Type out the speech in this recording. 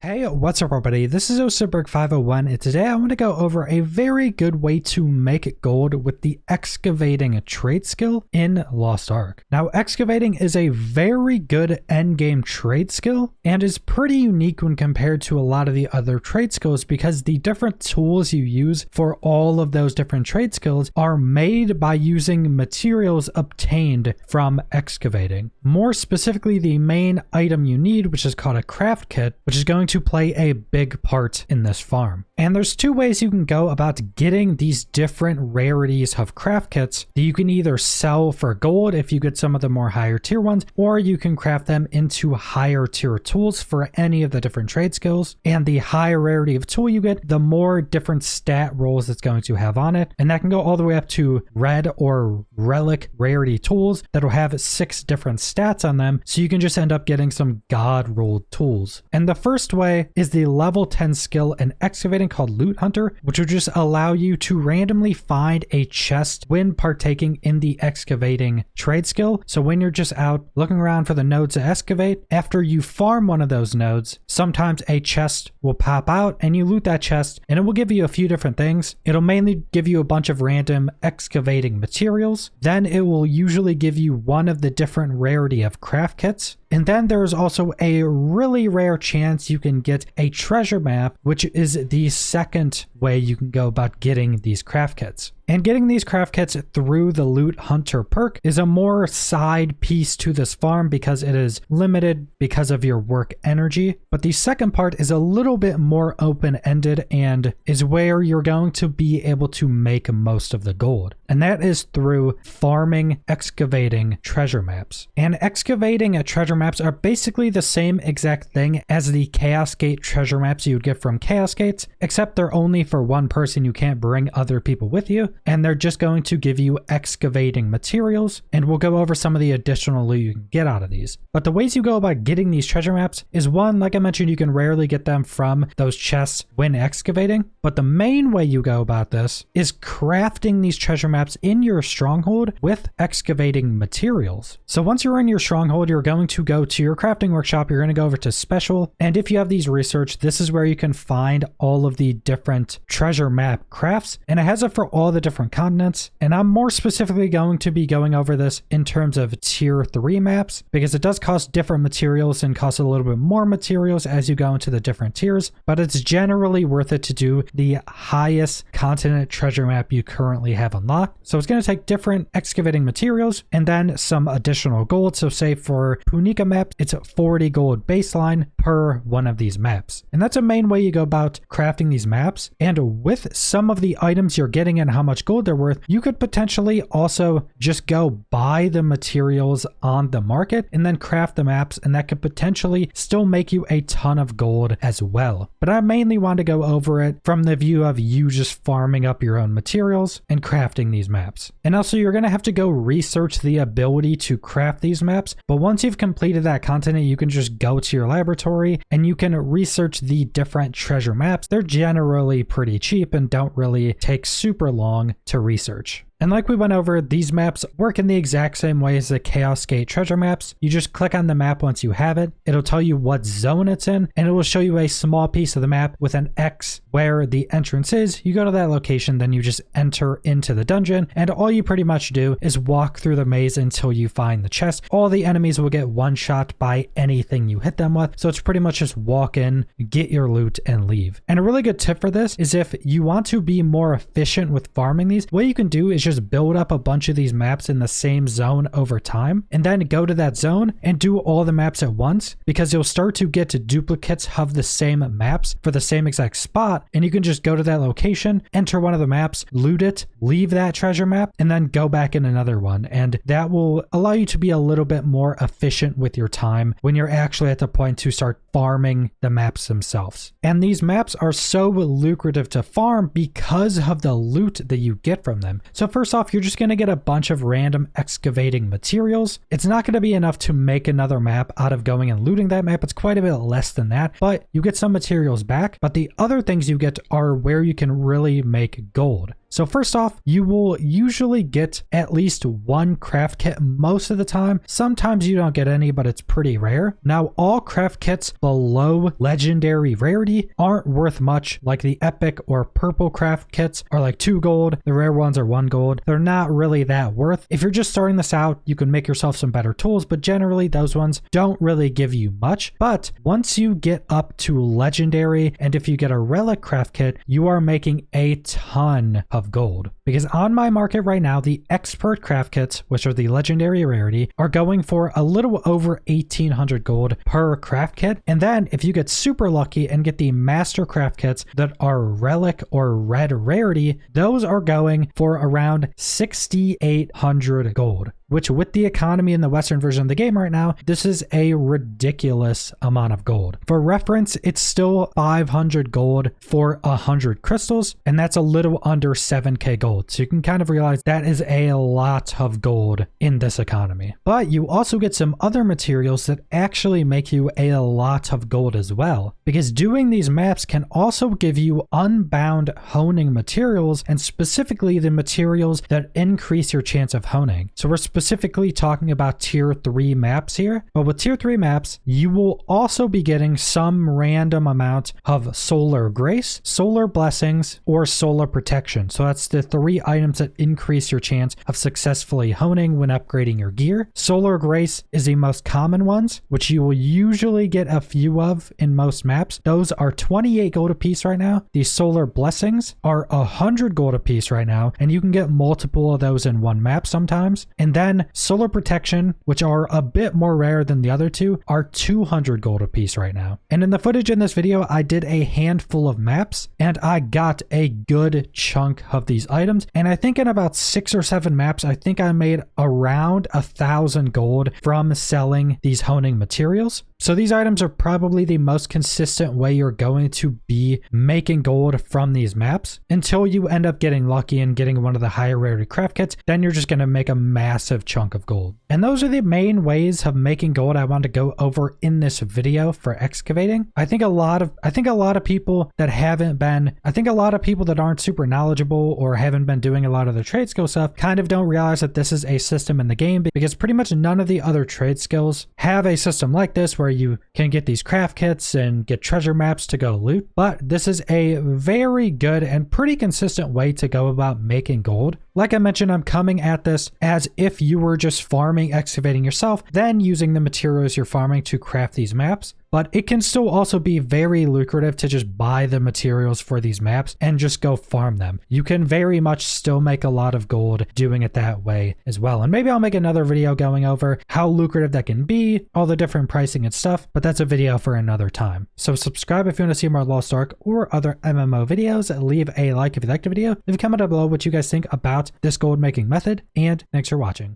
Hey, what's up everybody? This is Osyberg501 and today I want to go over a very good way to make gold with the excavating trade skill in Lost Ark. Now, excavating is a very good endgame trade skill and is pretty unique when compared to a lot of the other trade skills because the different tools you use for all of those different trade skills are made by using materials obtained from excavating. More specifically, the main item you need, which is called a craft kit, which is going to play a big part in this farm. And there's two ways you can go about getting these different rarities of craft kits that you can either sell for gold if you get some of the more higher tier ones, or you can craft them into higher tier tools for any of the different trade skills. And the higher rarity of tool you get, the more different stat rolls it's going to have on it. And that can go all the way up to red or relic rarity tools that'll have 6 different stats on them. So you can just end up getting some god rolled tools. And the first way is the level 10 skill in excavating called Loot Hunter, which will just allow you to randomly find a chest when partaking in the excavating trade skill. So when you're just out looking around for the nodes to excavate, after you farm one of those nodes, sometimes a chest will pop out and you loot that chest and it will give you a few different things. It'll mainly give you a bunch of random excavating materials. Then it will usually give you one of the different rarity of craft kits. And then there's also a really rare chance you can get a treasure map, which is the second way you can go about getting these craft kits. And getting these craft kits through the Loot Hunter perk is a more side piece to this farm because it is limited because of your work energy. But the second part is a little bit more open-ended and is where you're going to be able to make most of the gold. And that is through farming excavating treasure maps. And excavating treasure maps are basically the same exact thing as the Chaos Gate treasure maps you would get from Chaos Gates, except they're only for one person. You can't bring other people with you. And they're just going to give you excavating materials, and we'll go over some of the additional loot you can get out of these. But the ways you go about getting these treasure maps is one, like I mentioned, you can rarely get them from those chests when excavating, but the main way you go about this is crafting these treasure maps in your stronghold with excavating materials. So once you're in your stronghold, you're going to go to your crafting workshop, you're going to go over to special, and if you have these researched, this is where you can find all of the different treasure map crafts, and it has it for all the different continents. And I'm more specifically going to be going over this in terms of tier 3 maps because it does cost different materials and costs a little bit more materials as you go into the different tiers, but it's generally worth it to do the highest continent treasure map you currently have unlocked. So it's going to take different excavating materials and then some additional gold. So say for Punica map, it's 40 gold baseline per one of these maps. And that's a main way you go about crafting these maps. And with some of the items you're getting and how much gold they're worth, you could potentially also just go buy the materials on the market and then craft the maps, and that could potentially still make you a ton of gold as well. But I mainly want to go over it from the view of you just farming up your own materials and crafting these maps. And also you're going to have to go research the ability to craft these maps, but once you've completed that continent, you can just go to your laboratory and you can research the different treasure maps. They're generally pretty cheap and don't really take super long to research. And like we went over, these maps work in the exact same way as the Chaos Gate treasure maps. You just click on the map once you have it. It'll tell you what zone it's in, and it will show you a small piece of the map with an X where the entrance is. You go to that location, then you just enter into the dungeon, and all you pretty much do is walk through the maze until you find the chest. All the enemies will get one shot by anything you hit them with, so it's pretty much just walk in, get your loot, and leave. And a really good tip for this is if you want to be more efficient with farming these, what you can do is just build up a bunch of these maps in the same zone over time and then go to that zone and do all the maps at once, because you'll start to get duplicates of the same maps for the same exact spot, and you can just go to that location, enter one of the maps, loot it, leave that treasure map, and then go back in another one. And that will allow you to be a little bit more efficient with your time when you're actually at the point to start farming the maps themselves. And these maps are so lucrative to farm because of the loot that you get from them. So first off, you're just going to get a bunch of random excavating materials. It's not going to be enough to make another map out of going and looting that map. It's quite a bit less than that, but you get some materials back. But the other things you get are where you can really make gold. So first off, you will usually get at least one craft kit most of the time. Sometimes you don't get any, but it's pretty rare. Now, all craft kits below legendary rarity aren't worth much. Like the epic or purple craft kits are like 2 gold. The rare ones are 1 gold. They're not really that worth. If you're just starting this out, you can make yourself some better tools, but generally those ones don't really give you much. But once you get up to legendary, and if you get a relic craft kit, you are making a ton of gold. Because on my market right now, the expert craft kits, which are the legendary rarity, are going for a little over 1800 gold per craft kit. And then if you get super lucky and get the master craft kits that are relic or red rarity, those are going for around 6800 gold, which with the economy in the Western version of the game right now, this is a ridiculous amount of gold. For reference, it's still 500 gold for 100 crystals, and that's a little under 7k gold. So you can kind of realize that is a lot of gold in this economy. But you also get some other materials that actually make you a lot of gold as well, because doing these maps can also give you unbound honing materials, and specifically the materials that increase your chance of honing. So we're specifically talking about tier 3 maps here, but with tier 3 maps, you will also be getting some random amount of solar grace, solar blessings, or solar protection. So that's the 3 items that increase your chance of successfully honing when upgrading your gear. Solar grace is the most common ones, which you will usually get a few of in most maps. Those are 28 gold a piece right now. The solar blessings are 100 gold a piece right now, and you can get multiple of those in one map sometimes. And then solar protection, which are a bit more rare than the other two, are 200 gold a piece right now. And in the footage in this video, I did a handful of maps and I got a good chunk of these items. And I think in about 6 or 7 maps, I think I made around 1,000 gold from selling these honing materials. So these items are probably the most consistent way you're going to be making gold from these maps until you end up getting lucky and getting one of the higher rarity craft kits. Then you're just going to make a massive chunk of gold. And those are the main ways of making gold I want to go over in this video for excavating. I think a lot of people that aren't super knowledgeable or haven't been doing a lot of the trade skill stuff kind of don't realize that this is a system in the game, because pretty much none of the other trade skills have a system like this where you can get these craft kits and get treasure maps to go loot. But this is a very good and pretty consistent way to go about making gold. Like I mentioned, I'm coming at this as if you were just farming, excavating yourself, then using the materials you're farming to craft these maps. But it can still also be very lucrative to just buy the materials for these maps and just go farm them. You can very much still make a lot of gold doing it that way as well. And maybe I'll make another video going over how lucrative that can be, all the different pricing and stuff, but that's a video for another time. So subscribe if you want to see more Lost Ark or other MMO videos. Leave a like if you liked the video. Leave a comment down below what you guys think about this gold making method, and thanks for watching.